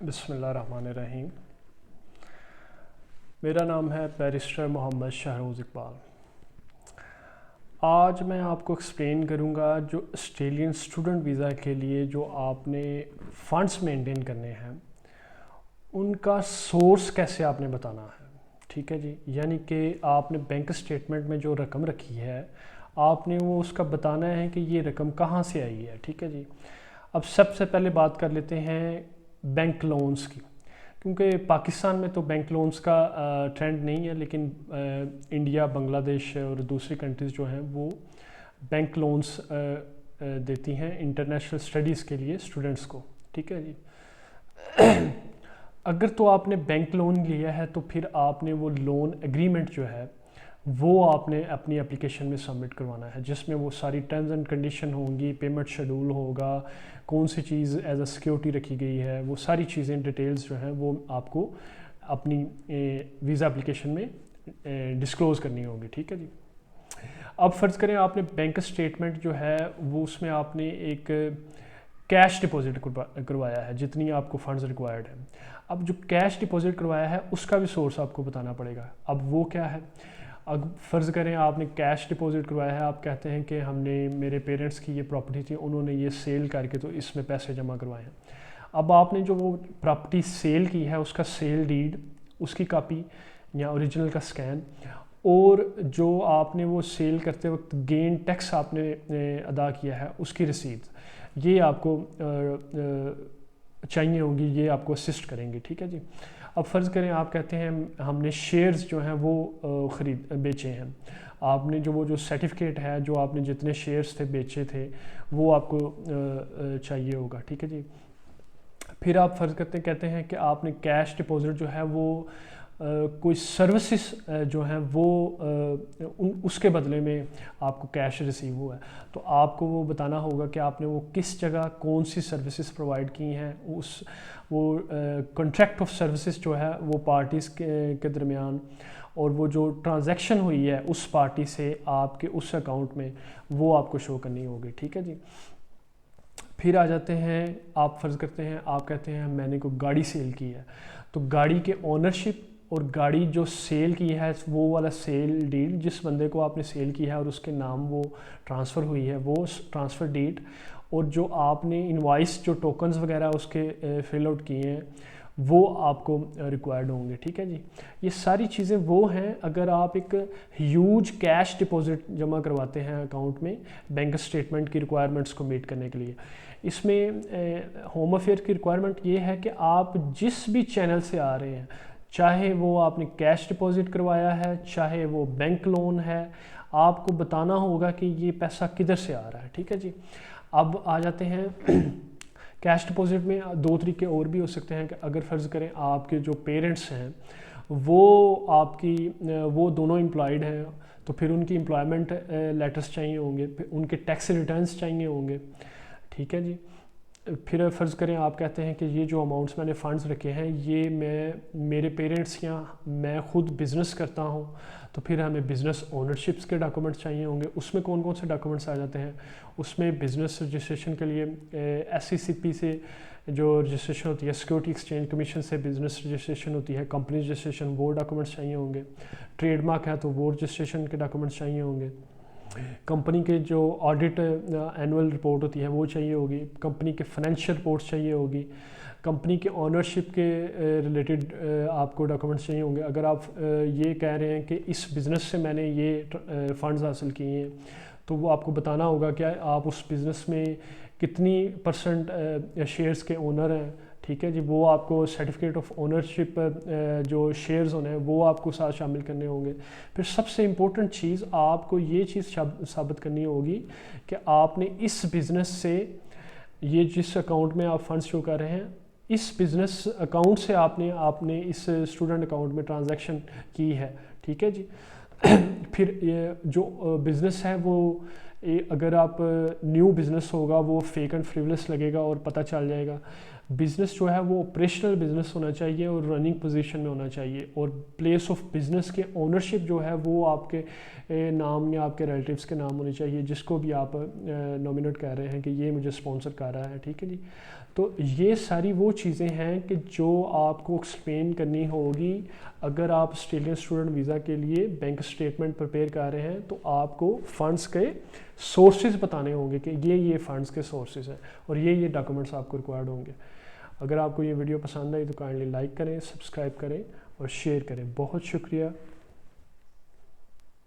بسم اللہ الرحمن الرحیم۔ میرا نام ہے بیرسٹر محمد شہروز اقبال۔ آج میں آپ کو ایکسپلین کروں گا جو آسٹریلین اسٹوڈنٹ ویزا کے لیے جو آپ نے فنڈس مینٹین کرنے ہیں ان کا سورس کیسے آپ نے بتانا ہے، ٹھیک ہے جی۔ یعنی کہ آپ نے بینک اسٹیٹمنٹ میں جو رقم رکھی ہے آپ نے وہ اس کا بتانا ہے کہ یہ رقم کہاں سے آئی ہے، ٹھیک ہے جی۔ اب سب سے پہلے بات کر لیتے ہیں بینک لونز کی، کیونکہ پاکستان میں تو بینک لونز کا ٹرینڈ نہیں ہے، لیکن انڈیا، بنگلہ دیش اور دوسری کنٹریز جو ہیں وہ بینک لونز دیتی ہیں انٹرنیشنل اسٹڈیز کے لیے اسٹوڈنٹس کو، ٹھیک ہے جی۔ اگر تو آپ نے بینک لون لیا ہے تو پھر آپ نے وہ لون ایگریمنٹ جو ہے وہ آپ نے اپنی اپلیکیشن میں سبمٹ کروانا ہے، جس میں وہ ساری ٹرمز اینڈ کنڈیشن ہوں گی، پیمنٹ شیڈول ہوگا، کون سی چیز ایز اے سیکیورٹی رکھی گئی ہے، وہ ساری چیزیں ڈیٹیلز جو ہیں وہ آپ کو اپنی ویزا اپلیکیشن میں ڈسکلوز کرنی ہوگی، ٹھیک ہے جی۔ اب فرض کریں آپ نے بینک اسٹیٹمنٹ جو ہے وہ اس میں آپ نے ایک کیش ڈپازٹ کروایا ہے جتنی آپ کو فنڈز ریکوائرڈ ہیں۔ اب جو کیش ڈپازٹ کروایا ہے اس کا بھی سورس آپ کو بتانا پڑے گا۔ اب وہ کیا ہے؟ اب فرض کریں آپ نے کیش ڈپازٹ کروایا ہے، آپ کہتے ہیں کہ ہم نے میرے پیرنٹس کی یہ پراپرٹی تھی، انہوں نے یہ سیل کر کے تو اس میں پیسے جمع کروائے ہیں۔ اب آپ نے جو وہ پراپرٹی سیل کی ہے اس کا سیل ڈیڈ، اس کی کاپی یا اوریجنل کا سکین، اور جو آپ نے وہ سیل کرتے وقت گین ٹیکس آپ نے ادا کیا ہے اس کی رسید، یہ آپ کو چاہیے ہوگی، یہ آپ کو اسسٹ کریں گے، ٹھیک ہے جی۔ اب فرض کریں آپ کہتے ہیں ہم نے شیئرز جو ہیں وہ بیچے ہیں، آپ نے جو سرٹیفکیٹ ہے جو آپ نے جتنے شیئرز تھے بیچے تھے وہ آپ کو چاہیے ہوگا، ٹھیک ہے جی۔ پھر آپ فرض کہتے ہیں کہ آپ نے کیش ڈپازٹ جو ہے وہ کوئی سروسز جو ہیں وہ اس کے بدلے میں آپ کو کیش ریسیو ہوا ہے، تو آپ کو وہ بتانا ہوگا کہ آپ نے وہ کس جگہ کون سی سروسز پرووائڈ کی ہیں، وہ کنٹریکٹ آف سروسز جو ہے وہ پارٹیز کے درمیان، اور وہ جو ٹرانزیکشن ہوئی ہے اس پارٹی سے آپ کے اس اکاؤنٹ میں وہ آپ کو شو کرنی ہوگی، ٹھیک ہے جی۔ پھر آ جاتے ہیں، آپ فرض کرتے ہیں آپ کہتے ہیں میں نے کوئی گاڑی سیل کی ہے، تو گاڑی کے اونرشپ اور گاڑی جو سیل کی ہے وہ والا سیل ڈیڈ جس بندے کو آپ نے سیل کی ہے اور اس کے نام وہ ٹرانسفر ہوئی ہے وہ ٹرانسفر ڈیٹ، اور جو آپ نے انوائس جو ٹوکنز وغیرہ اس کے فل آؤٹ کیے ہیں وہ آپ کو ریکوائرڈ ہوں گے، ٹھیک ہے جی۔ یہ ساری چیزیں وہ ہیں اگر آپ ایک ہیوج کیش ڈپازٹ جمع کرواتے ہیں اکاؤنٹ میں بینک اسٹیٹمنٹ کی ریکوائرمنٹس کو میٹ کرنے کے لیے۔ اس میں ہوم افیئر کی ریکوائرمنٹ یہ ہے کہ آپ جس بھی چینل سے آ رہے ہیں، چاہے وہ آپ نے کیش ڈپازٹ کروایا ہے چاہے وہ بینک لون ہے، آپ کو بتانا ہوگا کہ یہ پیسہ کدھر سے آ رہا ہے، ٹھیک ہے جی۔ اب آ جاتے ہیں کیش ڈپازٹ میں دو طریقے اور بھی ہو سکتے ہیں کہ اگر فرض کریں آپ کے جو پیرنٹس ہیں وہ دونوں امپلائڈ ہیں تو پھر ان کی امپلائمنٹ لیٹرز چاہیے ہوں گے، پھر ان کے ٹیکس ریٹرنز چاہیے ہوں گے، ٹھیک ہے جی۔ پھر فرض کریں آپ کہتے ہیں کہ یہ جو اماؤنٹس میں نے فنڈز رکھے ہیں یہ میرے پیرنٹس یا میں خود بزنس کرتا ہوں، تو پھر ہمیں بزنس اونرشپس کے ڈاکومنٹس چاہیے ہوں گے۔ اس میں کون کون سے ڈاکومنٹس آ جاتے ہیں؟ اس میں بزنس رجسٹریشن کے لیے SCCP سے جو رجسٹریشن ہوتی ہے، سیکیورٹی ایکسچینج کمیشن سے بزنس رجسٹریشن ہوتی ہے، کمپنی رجسٹریشن، وہ ڈاکومنٹس چاہیے ہوں گے۔ ٹریڈ مارک ہے تو وہ رجسٹریشن کے ڈاکومنٹس چاہیے ہوں گے۔ کمپنی کے جو آڈٹ اینول رپورٹ ہوتی ہے وہ چاہیے ہوگی، کمپنی کے فائنینشیل رپورٹس چاہیے ہوگی، کمپنی کے اونرشپ کے ریلیٹڈ آپ کو ڈاکومنٹس چاہیے ہوں گے۔ اگر آپ یہ کہہ رہے ہیں کہ اس بزنس سے میں نے یہ فنڈز حاصل کیے ہیں تو وہ آپ کو بتانا ہوگا کہ آپ اس بزنس میں کتنی پرسنٹ شیئرز کے اونر ہیں، ٹھیک ہے جی۔ وہ آپ کو سرٹیفکیٹ آف اونرشپ جو شیئرز ہونے ہیں وہ آپ کو ساتھ شامل کرنے ہوں گے۔ پھر سب سے امپورٹنٹ چیز آپ کو یہ چیز ثابت کرنی ہوگی کہ آپ نے اس بزنس سے، یہ جس اکاؤنٹ میں آپ فنڈز شو کر رہے ہیں، اس بزنس اکاؤنٹ سے آپ نے اس اسٹوڈنٹ اکاؤنٹ میں ٹرانزیکشن کی ہے، ٹھیک ہے جی۔ پھر یہ جو بزنس ہے وہ اگر آپ نیو بزنس ہوگا وہ فیک اینڈ فریولس لگے گا اور پتہ چل جائے گا۔ بزنس جو ہے وہ آپریشنل بزنس ہونا چاہیے اور رننگ پوزیشن میں ہونا چاہیے، اور پلیس آف بزنس کے اونرشپ جو ہے وہ آپ کے نام یا آپ کے ریلیٹیوز کے نام ہونی چاہیے، جس کو بھی آپ نامینیٹ کر رہے ہیں کہ یہ مجھے اسپانسر کر رہا ہے، ٹھیک ہے جی۔ تو یہ ساری وہ چیزیں ہیں کہ جو آپ کو ایکسپلین کرنی ہوگی اگر آپ آسٹریلین اسٹوڈنٹ ویزا کے لیے بینک اسٹیٹمنٹ پریپیئر کر رہے ہیں. تو آپ کو فنڈس کے سورسز بتانے ہوں گے کہ یہ فنڈس کے سورسز ہیں اور یہ ڈاکومنٹس آپ کو ریکوائرڈ ہوں گے. اگر آپ کو یہ ویڈیو پسند آئی تو کائنڈلی لائک کریں, سبسکرائب کریں اور شیئر کریں. بہت شکریہ.